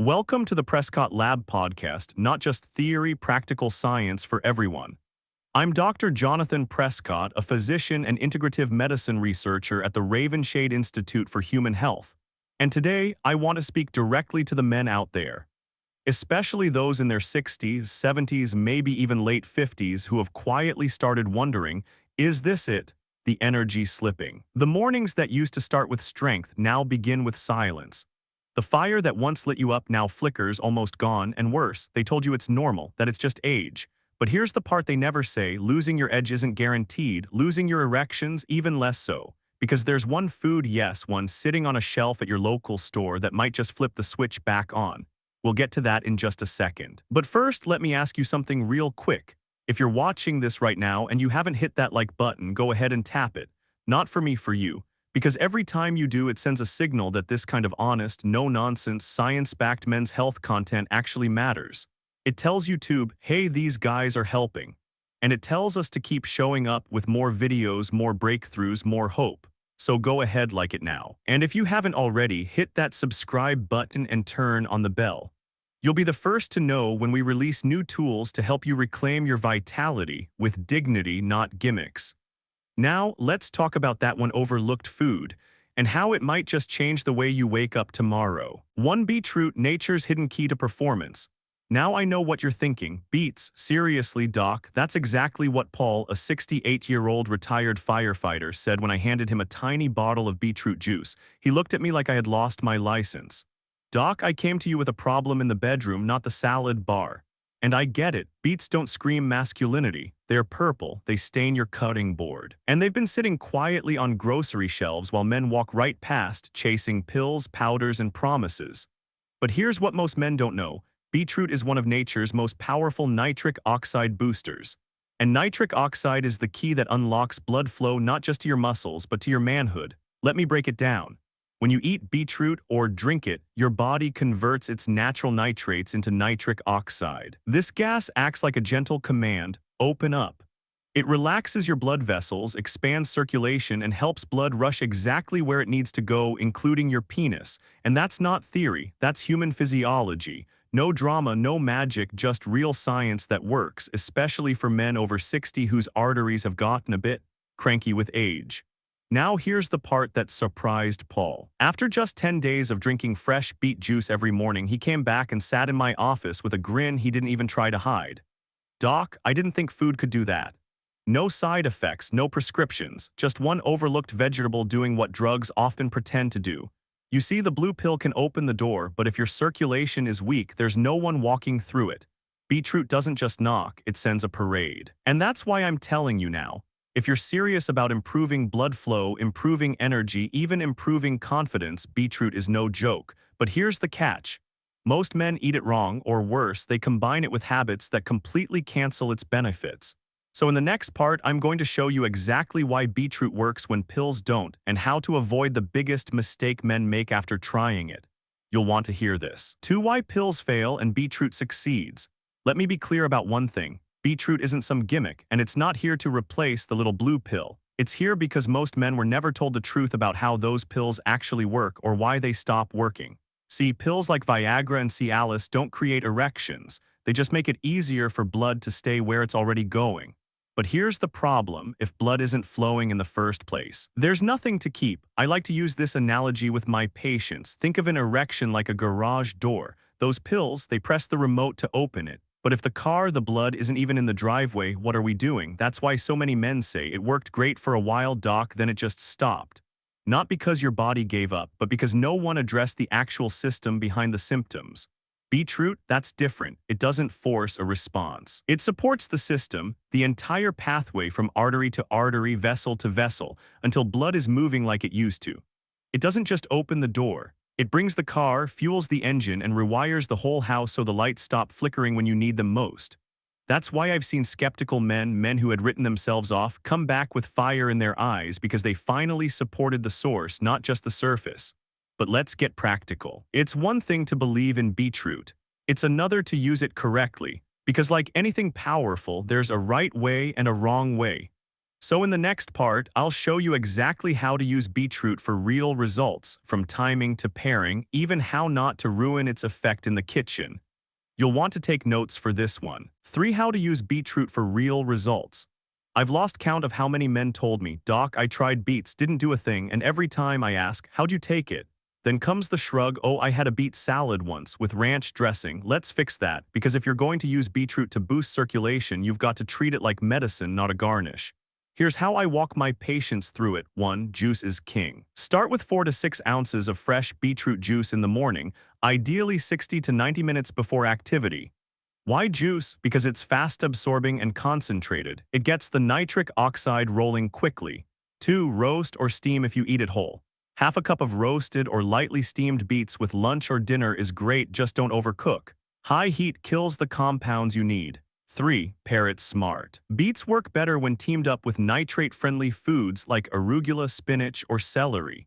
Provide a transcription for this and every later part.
Welcome to the Prescott Lab Podcast, not just theory, practical science for everyone. I'm Dr. Jonathan Prescott, a physician and integrative medicine researcher at the Ravenshade Institute for Human Health. And today, I want to speak directly to the men out there, especially those in their 60s, 70s, maybe even late 50s who have quietly started wondering, is this it? The energy slipping. The mornings that used to start with strength now begin with silence. The fire that once lit you up now flickers, almost gone, and worse, they told you it's normal, that it's just age. But here's the part they never say: losing your edge isn't guaranteed, losing your erections even less so. Because there's one food, yes, one sitting on a shelf at your local store that might just flip the switch back on. We'll get to that in just a second. But first, let me ask you something real quick. If you're watching this right now and you haven't hit that like button, go ahead and tap it. Not for me, for you. Because every time you do, it sends a signal that this kind of honest, no-nonsense, science-backed men's health content actually matters. It tells YouTube, hey, these guys are helping. And it tells us to keep showing up with more videos, more breakthroughs, more hope. So go ahead, like it now. And if you haven't already, hit that subscribe button and turn on the bell. You'll be the first to know when we release new tools to help you reclaim your vitality with dignity, not gimmicks. Now, let's talk about that one overlooked food and how it might just change the way you wake up tomorrow. One, beetroot, nature's hidden key to performance. Now I know what you're thinking. Beets, seriously, doc? That's exactly what Paul, a 68-year-old retired firefighter, said when I handed him a tiny bottle of beetroot juice. He looked at me like I had lost my license. Doc, I came to you with a problem in the bedroom, not the salad bar. And I get it. Beets don't scream masculinity. They're purple. They stain your cutting board. And they've been sitting quietly on grocery shelves while men walk right past, chasing pills, powders, and promises. But here's what most men don't know. Beetroot is one of nature's most powerful nitric oxide boosters. And nitric oxide is the key that unlocks blood flow not just to your muscles, but to your manhood. Let me break it down. When you eat beetroot or drink it, your body converts its natural nitrates into nitric oxide. This gas acts like a gentle command: open up. It relaxes your blood vessels, expands circulation, and helps blood rush exactly where it needs to go, including your penis. And that's not theory, that's human physiology. No drama, no magic, just real science that works, especially for men over 60 whose arteries have gotten a bit cranky with age. Now here's the part that surprised Paul. After just 10 days of drinking fresh beet juice every morning, he came back and sat in my office with a grin he didn't even try to hide. Doc, I didn't think food could do that. No side effects, no prescriptions, just one overlooked vegetable doing what drugs often pretend to do. You see, the blue pill can open the door, but if your circulation is weak, there's no one walking through it. Beetroot doesn't just knock, it sends a parade. And that's why I'm telling you now. If you're serious about improving blood flow, improving energy, even improving confidence, beetroot is no joke. But here's the catch. Most men eat it wrong, or worse, they combine it with habits that completely cancel its benefits. So in the next part, I'm going to show you exactly why beetroot works when pills don't, and how to avoid the biggest mistake men make after trying it. You'll want to hear this. 2. Why pills fail and beetroot succeeds. Let me be clear about one thing. Beetroot isn't some gimmick, and it's not here to replace the little blue pill. It's here because most men were never told the truth about how those pills actually work or why they stop working. See, pills like Viagra and Cialis don't create erections. They just make it easier for blood to stay where it's already going. But here's the problem: if blood isn't flowing in the first place, there's nothing to keep. I like to use this analogy with my patients. Think of an erection like a garage door. Those pills, they press the remote to open it. But if the blood isn't even in the driveway, what are we doing? That's why so many men say, it worked great for a while, doc, then it just stopped. Not because your body gave up, but because no one addressed the actual system behind the symptoms. Beetroot, that's different. It doesn't force a response. It supports the system, the entire pathway from artery to artery, vessel to vessel, until blood is moving like it used to. It doesn't just open the door. It brings the car, fuels the engine, and rewires the whole house so the lights stop flickering when you need them most. That's why I've seen skeptical men who had written themselves off, come back with fire in their eyes because they finally supported the source, not just the surface. But let's get practical. It's one thing to believe in beetroot. It's another to use it correctly, because like anything powerful, there's a right way and a wrong way. So in the next part, I'll show you exactly how to use beetroot for real results, from timing to pairing, even how not to ruin its effect in the kitchen. You'll want to take notes for this one. 3. How to use beetroot for real results. I've lost count of how many men told me, "Doc, I tried beets, didn't do a thing," and every time I ask, "How'd you take it?" Then comes the shrug, "Oh, I had a beet salad once with ranch dressing." Let's fix that, because if you're going to use beetroot to boost circulation, you've got to treat it like medicine, not a garnish. Here's how I walk my patients through it. 1. Juice is king. Start with 4 to 6 ounces of fresh beetroot juice in the morning, ideally 60 to 90 minutes before activity. Why juice? Because it's fast absorbing and concentrated. It gets the nitric oxide rolling quickly. 2. Roast or steam if you eat it whole. Half a cup of roasted or lightly steamed beets with lunch or dinner is great, just don't overcook. High heat kills the compounds you need. 3. Pair it smart. Beets work better when teamed up with nitrate-friendly foods like arugula, spinach, or celery.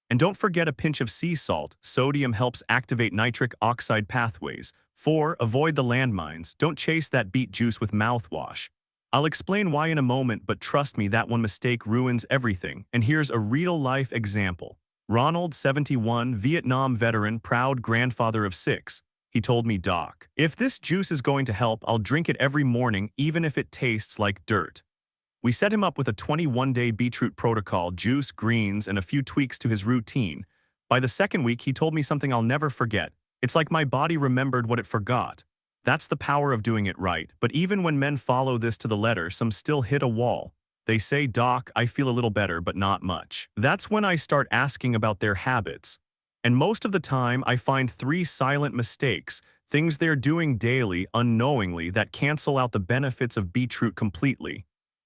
And don't forget a pinch of sea salt. Sodium helps activate nitric oxide pathways. 4. Avoid the landmines. Don't chase that beet juice with mouthwash. I'll explain why in a moment, but trust me, that one mistake ruins everything. And here's a real-life example. Ronald, 71, Vietnam veteran, proud grandfather of 6. He told me, "Doc, if this juice is going to help, I'll drink it every morning, even if it tastes like dirt." We set him up with a 21-day beetroot protocol, juice, greens, and a few tweaks to his routine. By the second week, he told me something I'll never forget. "It's like my body remembered what it forgot." That's the power of doing it right. But even when men follow this to the letter, some still hit a wall. They say, "Doc, I feel a little better, but not much." That's when I start asking about their habits. And most of the time, I find 3 silent mistakes, things they're doing daily, unknowingly, that cancel out the benefits of beetroot completely.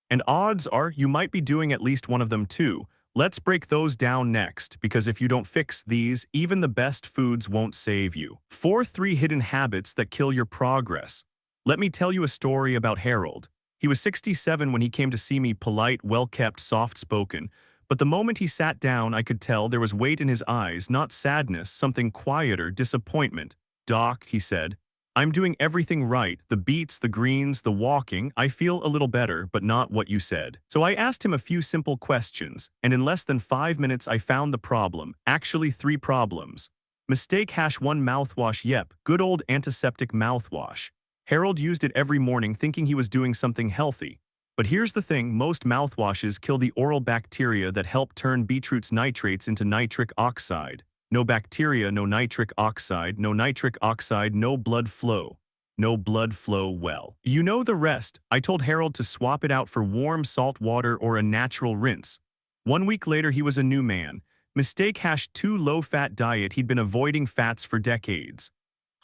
And odds are you might be doing at least one of them too. Let's break those down next, because if you don't fix these, even the best foods won't save you. 4. 3 hidden habits that kill your progress. Let me tell you a story about Harold. He was 67 when he came to see me, polite, well-kept, soft-spoken. But the moment he sat down, I could tell there was weight in his eyes, not sadness, something quieter, disappointment. "Doc," he said, "I'm doing everything right, the beets, the greens, the walking. I feel a little better, but not what you said." So I asked him a few simple questions, and in less than 5 minutes I found the problem, actually 3 problems. Mistake #1 mouthwash. Yep, good old antiseptic mouthwash. Harold used it every morning thinking he was doing something healthy. But here's the thing, most mouthwashes kill the oral bacteria that help turn beetroot's nitrates into nitric oxide. No bacteria, no nitric oxide, no nitric oxide, no blood flow. No blood flow. Well, you know the rest. I told Harold to swap it out for warm salt water or a natural rinse. 1 week later, he was a new man. Mistake #2 low-fat diet. He'd been avoiding fats for decades.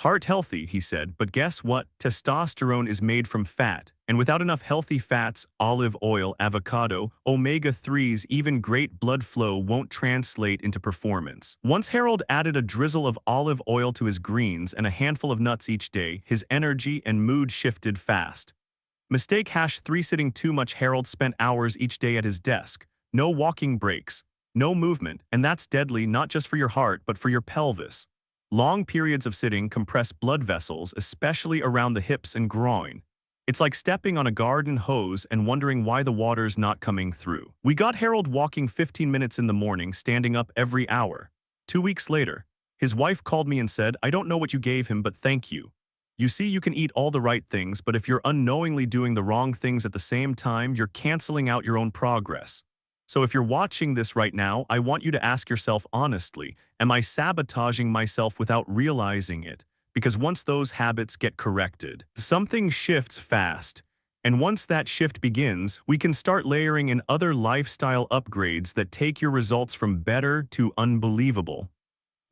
"Heart healthy," he said, "but guess what? Testosterone is made from fat. And without enough healthy fats, olive oil, avocado, omega-3s, even great blood flow won't translate into performance." Once Harold added a drizzle of olive oil to his greens and a handful of nuts each day, his energy and mood shifted fast. Mistake #3 sitting too much. Harold spent hours each day at his desk. No walking breaks, no movement, and that's deadly, not just for your heart, but for your pelvis. Long periods of sitting compress blood vessels, especially around the hips and groin. It's like stepping on a garden hose and wondering why the water's not coming through. We got Harold walking 15 minutes in the morning, standing up every hour. 2 weeks later, his wife called me and said, "I don't know what you gave him, but thank you. You see, you can eat all the right things, but if you're unknowingly doing the wrong things at the same time, you're canceling out your own progress." So if you're watching this right now, I want you to ask yourself honestly, am I sabotaging myself without realizing it? Because once those habits get corrected, something shifts fast. And once that shift begins, we can start layering in other lifestyle upgrades that take your results from better to unbelievable.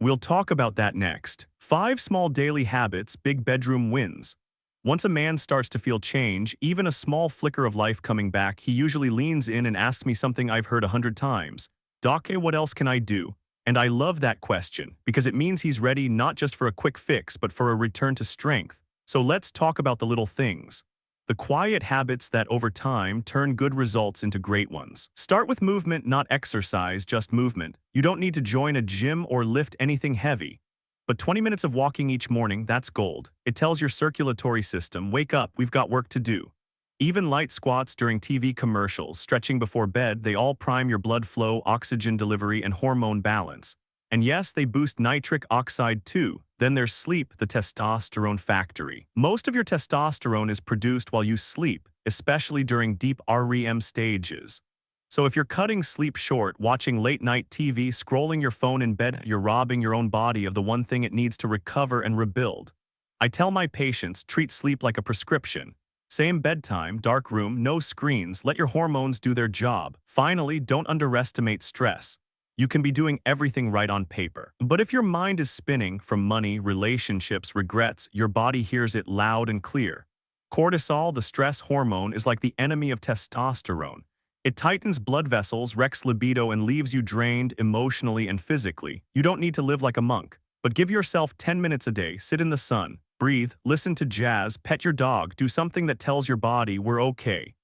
We'll talk about that next. 5 small daily habits, big bedroom wins. Once a man starts to feel change, even a small flicker of life coming back, he usually leans in and asks me something I've heard 100 times. "Doc, what else can I do?" And I love that question, because it means he's ready not just for a quick fix, but for a return to strength. So let's talk about the little things. The quiet habits that over time turn good results into great ones. Start with movement, not exercise, just movement. You don't need to join a gym or lift anything heavy. But 20 minutes of walking each morning, that's gold. It tells your circulatory system, wake up, we've got work to do. Even light squats during TV commercials, stretching before bed, they all prime your blood flow, oxygen delivery, and hormone balance. And yes, they boost nitric oxide too. Then there's sleep, the testosterone factory. Most of your testosterone is produced while you sleep, especially during deep REM stages. So if you're cutting sleep short, watching late-night TV, scrolling your phone in bed, you're robbing your own body of the one thing it needs to recover and rebuild. I tell my patients, treat sleep like a prescription. Same bedtime, dark room, no screens, let your hormones do their job. Finally, don't underestimate stress. You can be doing everything right on paper. But if your mind is spinning from money, relationships, regrets, your body hears it loud and clear. Cortisol, the stress hormone, is like the enemy of testosterone. It tightens blood vessels, wrecks libido, and leaves you drained emotionally and physically. You don't need to live like a monk, but give yourself 10 minutes a day, sit in the sun, breathe, listen to jazz, pet your dog, do something that tells your body we're okay.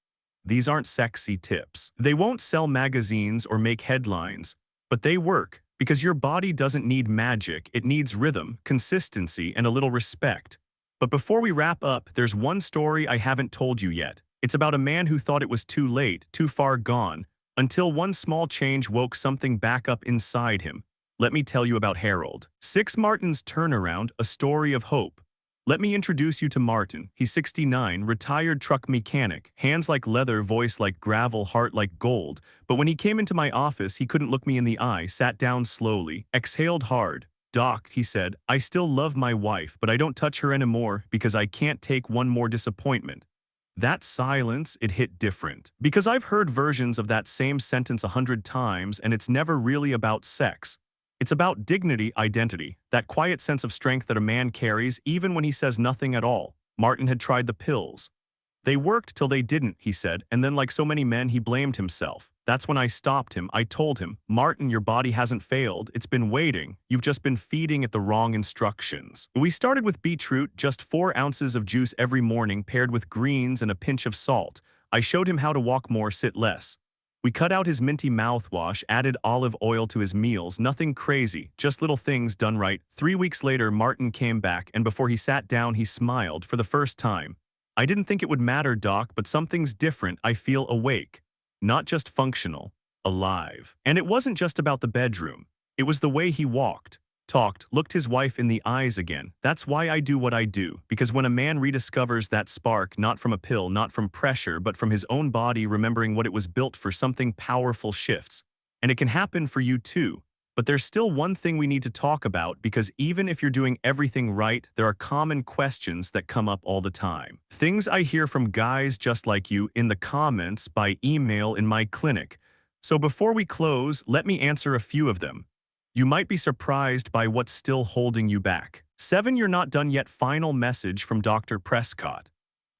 These aren't sexy tips. They won't sell magazines or make headlines, but they work because your body doesn't need magic, it needs rhythm, consistency, and a little respect. But before we wrap up, there's one story I haven't told you yet. It's about a man who thought it was too late, too far gone, until one small change woke something back up inside him. Let me tell you about Harold. 6 Martin's turnaround, a story of hope. Let me introduce you to Martin. He's 69, retired truck mechanic, hands like leather, voice like gravel, heart like gold. But when he came into my office, he couldn't look me in the eye, sat down slowly, exhaled hard. "Doc," he said, "I still love my wife, but I don't touch her anymore because I can't take one more disappointment." That silence, it hit different. Because I've heard versions of that same sentence 100 times, and it's never really about sex. It's about dignity, identity, that quiet sense of strength that a man carries even when he says nothing at all. Martin had tried the pills. They worked till they didn't, he said, and then like so many men, he blamed himself. That's when I stopped him. I told him, "Martin, your body hasn't failed. It's been waiting. You've just been feeding it the wrong instructions." We started with beetroot, just 4 ounces of juice every morning paired with greens and a pinch of salt. I showed him how to walk more, sit less. We cut out his minty mouthwash, added olive oil to his meals, nothing crazy, just little things done right. 3 weeks later, Martin came back, and before he sat down, he smiled for the first time. "I didn't think it would matter, Doc, but something's different. I feel awake. Not just functional, alive." And it wasn't just about the bedroom. It was the way he walked, talked, looked his wife in the eyes again. That's why I do what I do, because when a man rediscovers that spark, not from a pill, not from pressure, but from his own body remembering what it was built for, something powerful shifts. And it can happen for you too. But there's still one thing we need to talk about, because even if you're doing everything right, there are common questions that come up all the time. Things I hear from guys just like you in the comments, by email, in my clinic. So before we close, let me answer a few of them. You might be surprised by what's still holding you back. 7 You're not done yet. Final message from Dr. Prescott.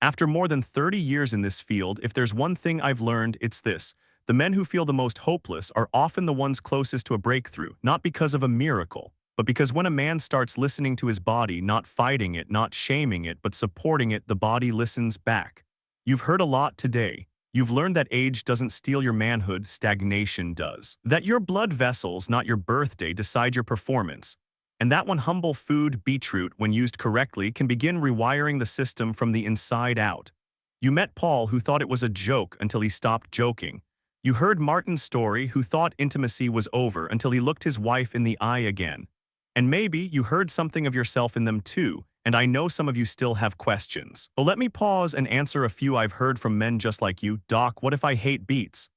After more than 30 years in this field, if there's one thing I've learned, it's this. The men who feel the most hopeless are often the ones closest to a breakthrough, not because of a miracle, but because when a man starts listening to his body, not fighting it, not shaming it, but supporting it, the body listens back. You've heard a lot today. You've learned that age doesn't steal your manhood, stagnation does. That your blood vessels, not your birthday, decide your performance. And that one humble food, beetroot, when used correctly, can begin rewiring the system from the inside out. You met Paul, who thought it was a joke until he stopped joking. You heard Martin's story, who thought intimacy was over until he looked his wife in the eye again. And maybe you heard something of yourself in them too, and I know some of you still have questions. But let me pause and answer a few I've heard from men just like you. "Doc, what if I hate beets?"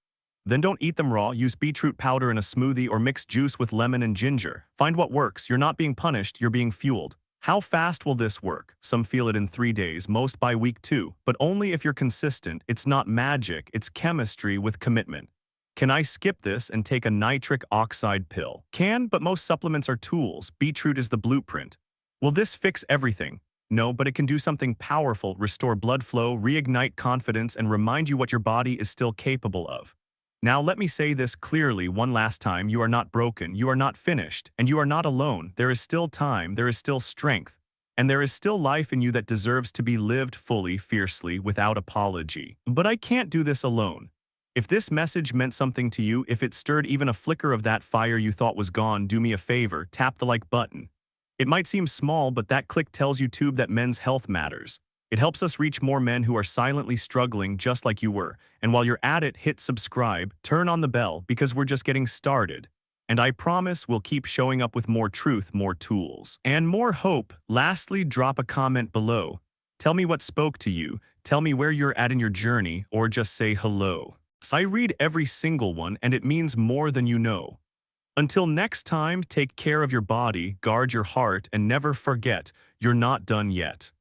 Then don't eat them raw. Use beetroot powder in a smoothie or mix juice with lemon and ginger. Find what works. You're not being punished, you're being fueled. How fast will this work? Some feel it in 3 days, most by week 2, but only if you're consistent. It's not magic, it's chemistry with commitment. Can I skip this and take a nitric oxide pill? Can, but most supplements are tools. Beetroot is the blueprint. Will this fix everything? No, but it can do something powerful, restore blood flow, reignite confidence, and remind you what your body is still capable of. Now let me say this clearly one last time. You are not broken, you are not finished, and you are not alone. There is still time, there is still strength, and there is still life in you that deserves to be lived fully, fiercely, without apology. But I can't do this alone. If this message meant something to you, if it stirred even a flicker of that fire you thought was gone, do me a favor, tap the like button. It might seem small, but that click tells YouTube that men's health matters. It helps us reach more men who are silently struggling just like you were. And while you're at it, hit subscribe, turn on the bell, because we're just getting started. And I promise we'll keep showing up with more truth, more tools, and more hope. Lastly, drop a comment below. Tell me what spoke to you, tell me where you're at in your journey, or just say hello. I read every single one, and it means more than you know. Until next time, take care of your body, guard your heart, and never forget, you're not done yet.